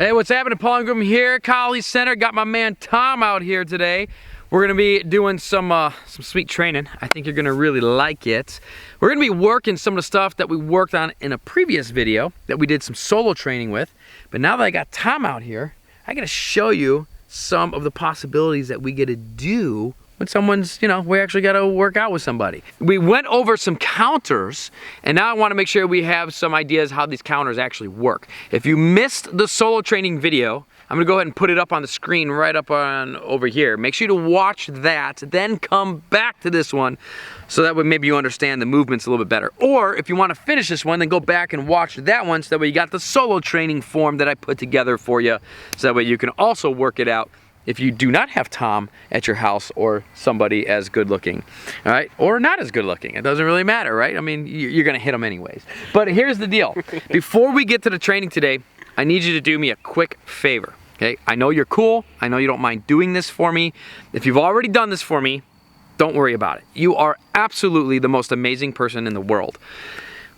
Hey, what's happening? Paul Ingram here, College Center. Got my man Tom out here today. We're gonna be doing some sweet training. I think you're gonna really like it. We're gonna be working some of the stuff that we worked on in a previous video that we did some solo training with. But now that I got Tom out here, I gotta show you some of the possibilities that we get to do when someone's, we actually got to work out with somebody. We went over some counters, and now I want to make sure we have some ideas how these counters actually work. If you missed the solo training video, I'm going to go ahead and put it up on the screen right up on over here. Make sure to watch that, then come back to this one so that way maybe you understand the movements a little bit better. Or if you want to finish this one, then go back and watch that one so that way you got the solo training form that I put together for you, so that way you can also work it out if you do not have Tom at your house or somebody as good looking, all right? Or not as good looking, it doesn't really matter, right? I mean, you're gonna hit them anyways. But here's the deal. Before we get to the training today, I need you to do me a quick favor, okay? I know you're cool, I know you don't mind doing this for me. If you've already done this for me, don't worry about it. You are absolutely the most amazing person in the world.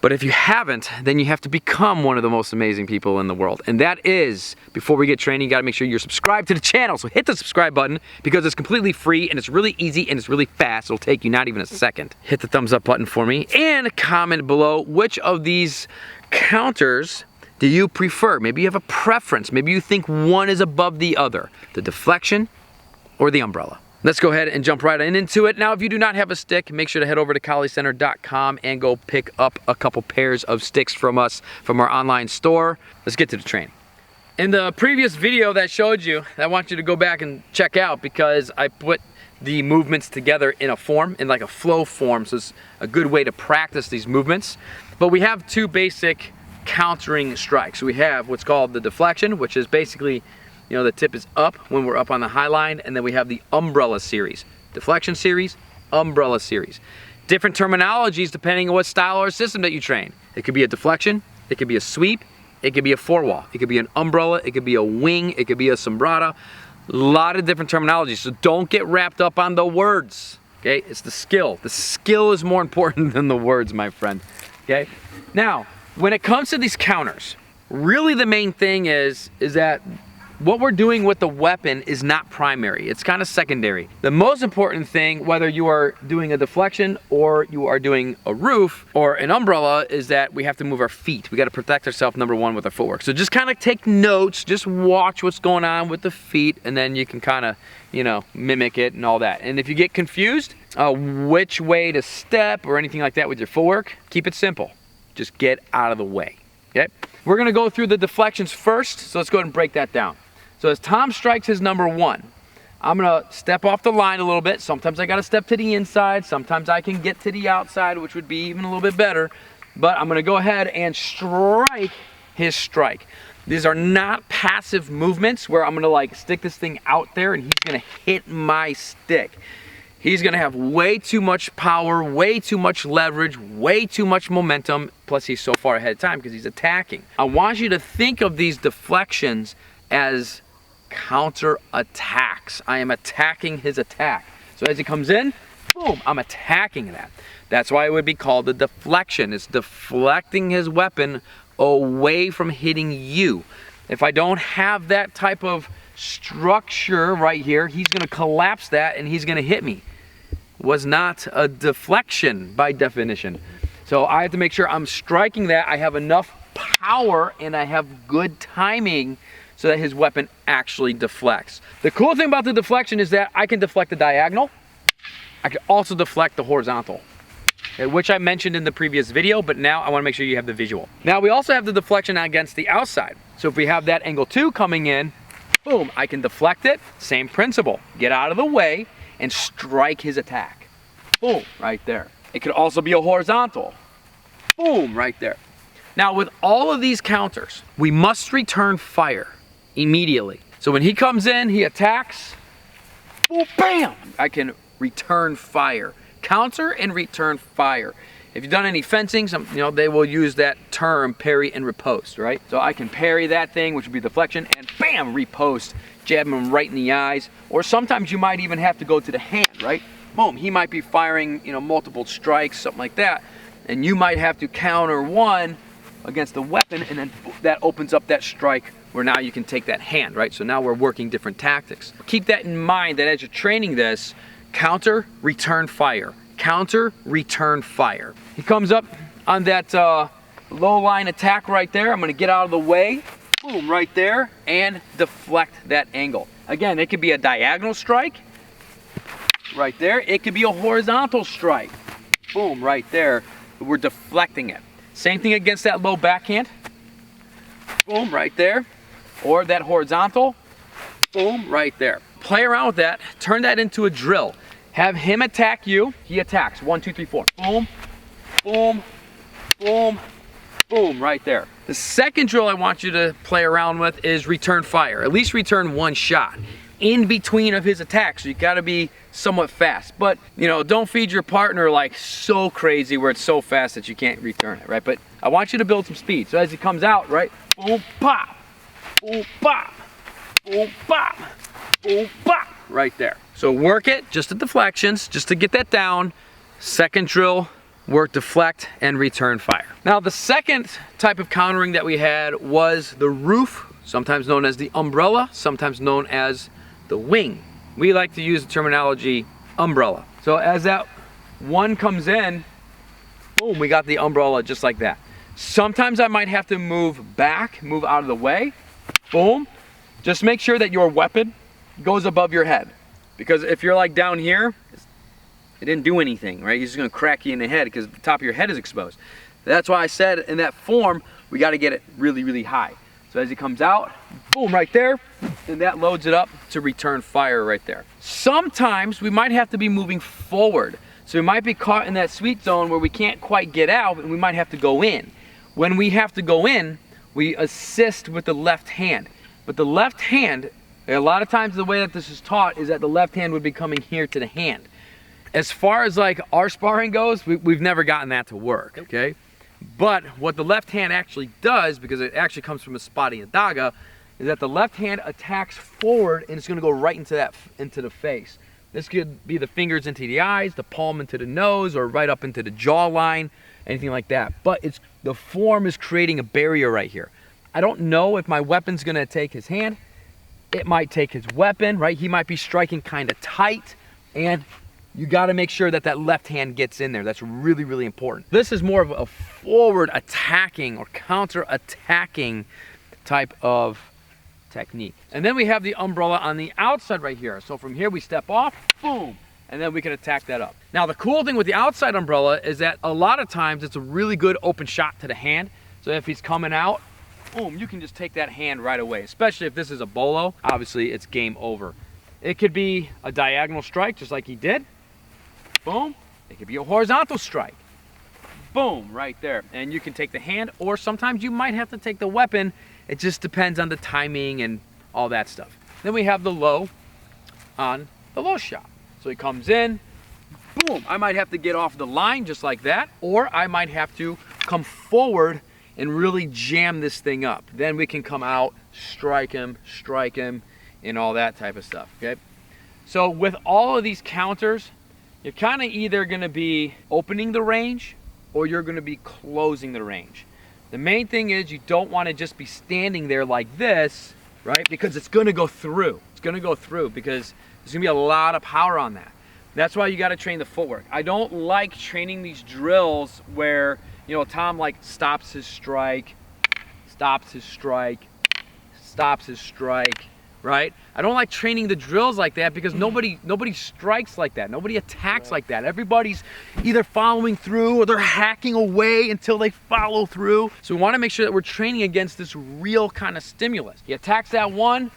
But if you haven't, then you have to become one of the most amazing people in the world. And that is, before we get training, you gotta make sure you're subscribed to the channel. So hit the subscribe button because it's completely free and it's really easy and it's really fast. It'll take you not even a second. Hit the thumbs up button for me and comment below which of these counters do you prefer. Maybe you have a preference. Maybe you think one is above the other. The deflection or the umbrella. Let's go ahead and jump right into it. Now, if you do not have a stick, make sure to head over to collegecenter.com and go pick up a couple pairs of sticks from us from our online store. Let's get to the training. In the previous video that showed you, I want you to go back and check out because I put the movements together in a form, in like a flow form, so it's a good way to practice these movements. But we have two basic countering strikes. We have what's called the deflection, which is basically the tip is up when we're up on the high line, and then we have the umbrella series. Deflection series, umbrella series. Different terminologies depending on what style or system that you train. It could be a deflection, it could be a sweep, it could be a four wall, it could be an umbrella, it could be a wing, it could be a sombrata. A lot of different terminologies, so don't get wrapped up on the words, okay? It's the skill. The skill is more important than the words, my friend, okay? Now, when it comes to these counters, really the main thing is that what we're doing with the weapon is not primary, it's kind of secondary. The most important thing, whether you are doing a deflection or you are doing a roof or an umbrella, is that we have to move our feet. We got to protect ourselves, number one, with our footwork. So just kind of take notes, just watch what's going on with the feet, and then you can kind of, mimic it and all that. And if you get confused which way to step or anything like that with your footwork, keep it simple. Just get out of the way, okay? We're gonna go through the deflections first, so let's go ahead and break that down. So as Tom strikes his number one, I'm gonna step off the line a little bit. Sometimes I gotta step to the inside, sometimes I can get to the outside, which would be even a little bit better, but I'm gonna go ahead and strike his strike. These are not passive movements where I'm gonna like stick this thing out there and he's gonna hit my stick. He's gonna have way too much power, way too much leverage, way too much momentum, plus he's so far ahead of time because he's attacking. I want you to think of these deflections as counter attacks. I am attacking his attack. So as he comes in, boom, I'm attacking that. That's why it would be called a deflection. It's deflecting his weapon away from hitting you. If I don't have that type of structure right here, he's gonna collapse that and he's gonna hit me. Was not a deflection by definition. So I have to make sure I'm striking that, I have enough power and I have good timing so that his weapon actually deflects. The cool thing about the deflection is that I can deflect the diagonal. I can also deflect the horizontal, okay, which I mentioned in the previous video, but now I wanna make sure you have the visual. Now we also have the deflection against the outside. So if we have that angle 2 coming in, boom, I can deflect it, same principle. Get out of the way and strike his attack. Boom, right there. It could also be a horizontal. Boom, right there. Now with all of these counters, we must return fire immediately. So when he comes in, he attacks, boom, bam, I can return fire. Counter and return fire. If you've done any fencing, they will use that term parry and riposte, right? So I can parry that thing, which would be deflection, and bam, riposte, jab him right in the eyes. Or sometimes you might even have to go to the hand, right? Boom, he might be firing, multiple strikes, something like that, and you might have to counter one against the weapon, and then that opens up that strike where now you can take that hand, right? So now we're working different tactics. Keep that in mind that as you're training this, counter, return, fire. Counter, return, fire. He comes up on that low line attack right there. I'm gonna get out of the way, boom, right there, and deflect that angle. Again, it could be a diagonal strike, right there. It could be a horizontal strike, boom, right there. We're deflecting it. Same thing against that low backhand, boom, right there. Or that horizontal, boom, right there. Play around with that, turn that into a drill. Have him attack you, he attacks. 1, 2, 3, 4. Boom, boom, boom, boom, right there. The second drill I want you to play around with is return fire. At least return one shot in between of his attacks. So you gotta be somewhat fast. But, you know, don't feed your partner like so crazy where it's so fast that you can't return it, right? But I want you to build some speed. So as he comes out, right, boom, pop, boom, pop, boom, pop, boom, pop, right there. So work it, just the deflections, just to get that down. Second drill, work deflect and return fire. Now the second type of countering that we had was the roof, sometimes known as the umbrella, sometimes known as the wing. We like to use the terminology umbrella. So as that one comes in, boom, we got the umbrella just like that. Sometimes I might have to move back, move out of the way, boom. Just make sure that your weapon goes above your head. Because if you're like down here, it didn't do anything, right? He's just gonna crack you in the head because the top of your head is exposed. That's why I said in that form, we gotta get it really, really high. So as he comes out, boom, right there, and that loads it up to return fire right there. Sometimes we might have to be moving forward. So we might be caught in that sweet zone where we can't quite get out and we might have to go in. When we have to go in, we assist with the left hand. But the left hand, a lot of times the way that this is taught is that the left hand would be coming here to the hand. As far as like our sparring goes, we've never gotten that to work, okay? But what the left hand actually does, because it actually comes from a spotting daga, is that the left hand attacks forward and it's gonna go right into the face. This could be the fingers into the eyes, the palm into the nose, or right up into the jawline, anything like that. But the form is creating a barrier right here. I don't know if my weapon's gonna take his hand. It might take his weapon, right? He might be striking kind of tight, and you gotta make sure that that left hand gets in there. That's really, really important. This is more of a forward attacking or counter attacking type of technique. And then we have the umbrella on the outside right here. So from here we step off, boom, and then we can attack that up. Now the cool thing with the outside umbrella is that a lot of times it's a really good open shot to the hand. So if he's coming out, boom, you can just take that hand right away, especially if this is a bolo. Obviously it's game over. It could be a diagonal strike just like he did. Boom. It could be a horizontal strike. Boom, right there. And you can take the hand, or sometimes you might have to take the weapon. It just depends on the timing and all that stuff. Then we have the low on the low shot. So he comes in, boom. I might have to get off the line just like that, or I might have to come forward and really jam this thing up. Then we can come out, strike him, and all that type of stuff, okay? So with all of these counters, you're kind of either going to be opening the range or you're going to be closing the range. The main thing is you don't want to just be standing there like this, right? Because it's going to go through. It's going to go through because there's going to be a lot of power on that. That's why you got to train the footwork. I don't like training these drills where, you know, Tom like stops his strike, stops his strike, stops his strike, right? I don't like training the drills like that because nobody strikes like that. Nobody attacks like that. Everybody's either following through or they're hacking away until they follow through. So we want to make sure that we're training against this real kind of stimulus. He attacks that one,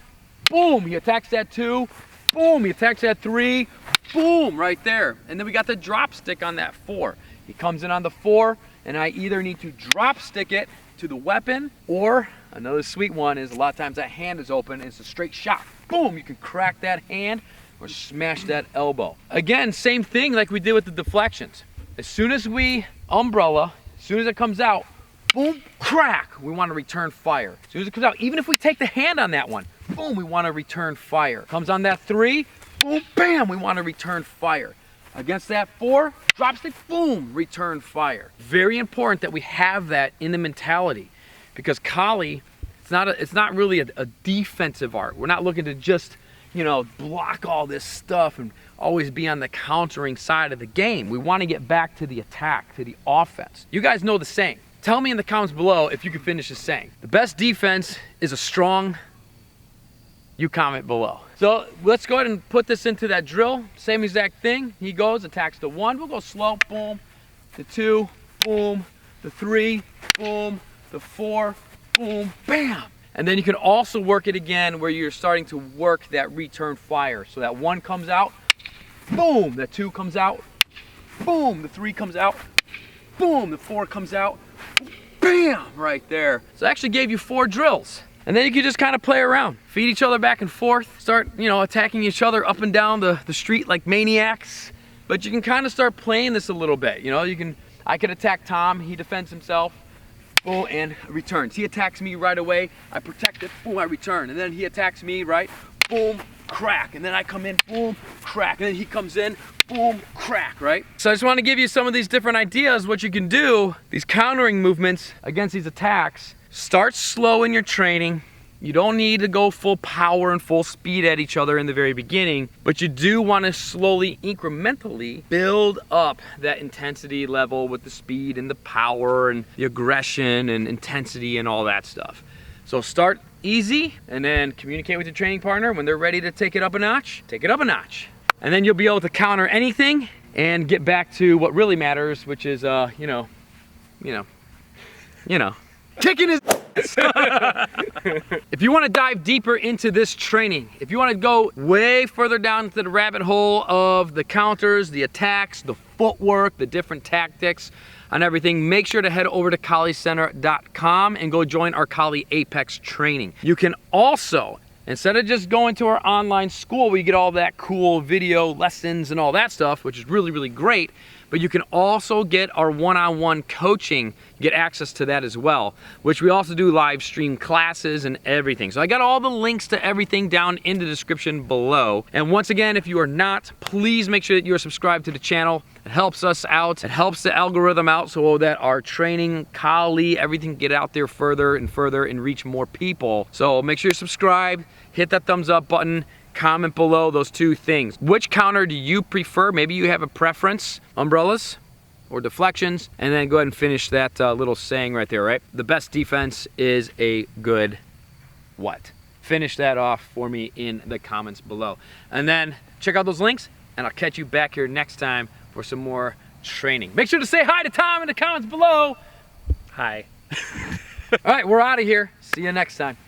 boom. He attacks that two, boom. He attacks that three, boom, right there. And then we got the drop stick on that four. He comes in on the four, and I either need to drop stick it to the weapon, or another sweet one is a lot of times that hand is open and it's a straight shot. Boom, you can crack that hand or smash that elbow. Again, same thing like we did with the deflections. As soon as we umbrella, as soon as it comes out, boom, crack, we want to return fire. As soon as it comes out, even if we take the hand on that one, boom, we want to return fire. Comes on that three, boom, bam, we want to return fire. Against that 4, drop stick, boom, return fire. Very important that we have that in the mentality, because Kali, it's not really a defensive art. We're not looking to just, you know, block all this stuff and always be on the countering side of the game. We want to get back to the attack, to the offense. You guys know the saying. Tell me in the comments below if you can finish this saying. The best defense is a strong, you comment below. So let's go ahead and put this into that drill. Same exact thing. He goes, attacks the 1. We'll go slow, boom. The 2, boom. The 3, boom. The 4, boom, bam. And then you can also work it again where you're starting to work that return fire. So that 1 comes out, boom. The 2 comes out, boom. The 3 comes out, boom. The 4 comes out, bam, right there. So I actually gave you 4 drills. And then you can just kind of play around. Feed each other back and forth. Start, you know, attacking each other up and down the street like maniacs. But you can kind of start playing this a little bit. You know, I could attack Tom, he defends himself, boom, and returns. He attacks me right away, I protect it, boom, I return. And then he attacks me, right, boom, crack. And then I come in, boom, crack. And then he comes in, boom, crack, right? So I just want to give you some of these different ideas, what you can do, these countering movements against these attacks. Start slow in your training. You don't need to go full power and full speed at each other in the very beginning, but you do want to slowly, incrementally build up that intensity level with the speed and the power and the aggression and intensity and all that stuff. So start easy and then communicate with your training partner. When they're ready to take it up a notch, take it up a notch. And then you'll be able to counter anything and get back to what really matters, which is, you know, kicking his If you want to dive deeper into this training, if you want to go way further down into the rabbit hole of the counters, the attacks, the footwork, the different tactics and everything, make sure to head over to KaliCenter.com and go join our Kali Apex training. You can also, instead of just going to our online school where you get all that cool video lessons and all that stuff, which is really, really great, but you can also get our one-on-one coaching, get access to that as well, which we also do live stream classes and everything. So I got all the links to everything down in the description below. And once again, if you are not, please make sure that you're subscribed to the channel. It helps us out. It helps the algorithm out so that our training, Kali, everything get out there further and reach more people. So make sure you're subscribed, hit that thumbs up button, comment below those 2 things. Which counter do you prefer? Maybe you have a preference, umbrellas or deflections, and then go ahead and finish that little saying right there, right? The best defense is a good what? Finish that off for me in the comments below. And then check out those links, and I'll catch you back here next time for some more training. Make sure to say hi to Tom in the comments below. Hi. All right, we're out of here. See you next time.